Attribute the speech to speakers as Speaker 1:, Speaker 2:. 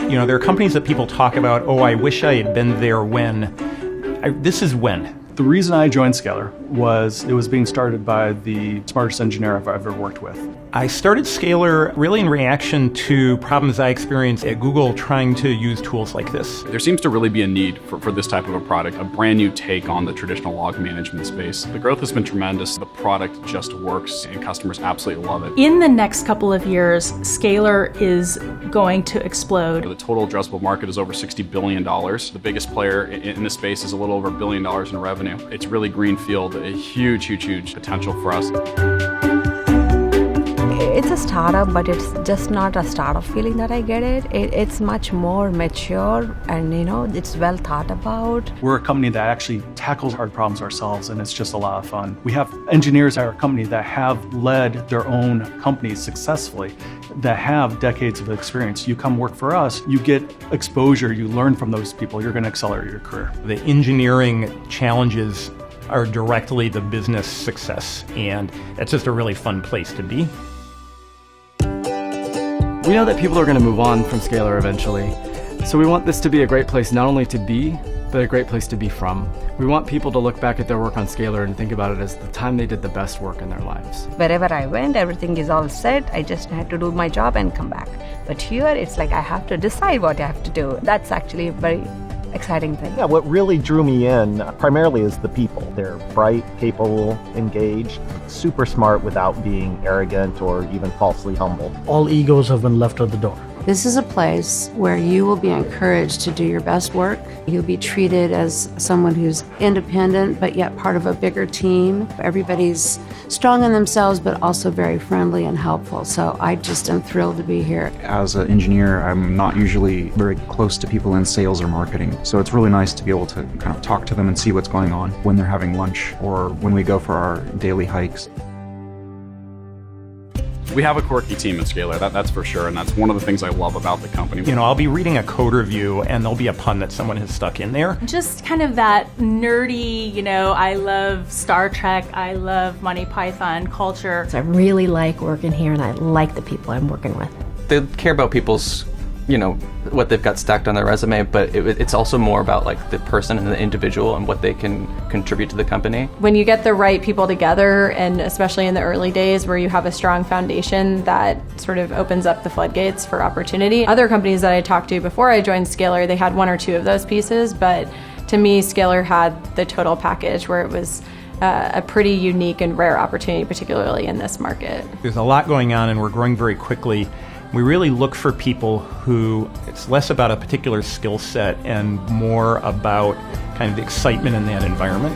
Speaker 1: You know, there are companies that people talk about, oh, I wish I had been there when. This is when.
Speaker 2: The reason I joined Scalyr was it was being started by the smartest engineer I've ever worked with.
Speaker 1: I started Scalyr really in reaction to problems I experienced at Google trying to use tools like this.
Speaker 3: There seems to really be a need for this type of a product, a brand new take on the traditional log management space. The growth has been tremendous. The product just works and customers absolutely love it.
Speaker 4: In the next couple of years, Scalyr is going to explode.
Speaker 3: The total addressable market is over $60 billion. The biggest player in this space is a little over $1 billion in revenue. It's really greenfield, a huge, huge, huge potential for us.
Speaker 5: It's a startup, but it's just not a startup feeling that I get it. It's much more mature and, it's well thought about.
Speaker 2: We're a company that actually tackles hard problems ourselves, and it's just a lot of fun. We have engineers at our company that have led their own companies successfully, that have decades of experience. You come work for us, you get exposure, you learn from those people, you're going to accelerate your career.
Speaker 1: The engineering challenges are directly the business success, and it's just a really fun place to be.
Speaker 6: We know that people are going to move on from Scalyr eventually, so we want this to be a great place not only to be, but a great place to be from. We want people to look back at their work on Scalyr and think about it as the time they did the best work in their lives.
Speaker 5: Wherever I went, everything is all set. I just had to do my job and come back. But here, it's like I have to decide what I have to do. That's actually a very exciting thing.
Speaker 7: Yeah, what really drew me in primarily is the people. They're bright, capable, engaged, super smart without being arrogant or even falsely humble.
Speaker 8: All egos have been left at the door.
Speaker 9: This is a place where you will be encouraged to do your best work. You'll be treated as someone who's independent, but yet part of a bigger team. Everybody's strong in themselves, but also very friendly and helpful. So I just am thrilled to be here.
Speaker 10: As an engineer, I'm not usually very close to people in sales or marketing. So it's really nice to be able to kind of talk to them and see what's going on when they're having lunch or when we go for our daily hikes.
Speaker 3: We have a quirky team at Scalyr, that's for sure, and that's one of the things I love about the company.
Speaker 1: You know, I'll be reading a code review and there'll be a pun that someone has stuck in there.
Speaker 4: Just kind of that nerdy, I love Star Trek, I love Monty Python culture.
Speaker 11: I really like working here and I like the people I'm working with.
Speaker 12: They care about people's what they've got stacked on their resume, but it's also more about like the person and the individual and what they can contribute to the company.
Speaker 13: When you get the right people together, and especially in the early days where you have a strong foundation, that sort of opens up the floodgates for opportunity. Other companies that I talked to before I joined Scalyr, they had one or two of those pieces, but to me, Scalyr had the total package where it was a pretty unique and rare opportunity, particularly in this market.
Speaker 1: There's a lot going on and we're growing very quickly. We really look for people who, it's less about a particular skill set and more about kind of the excitement in that environment.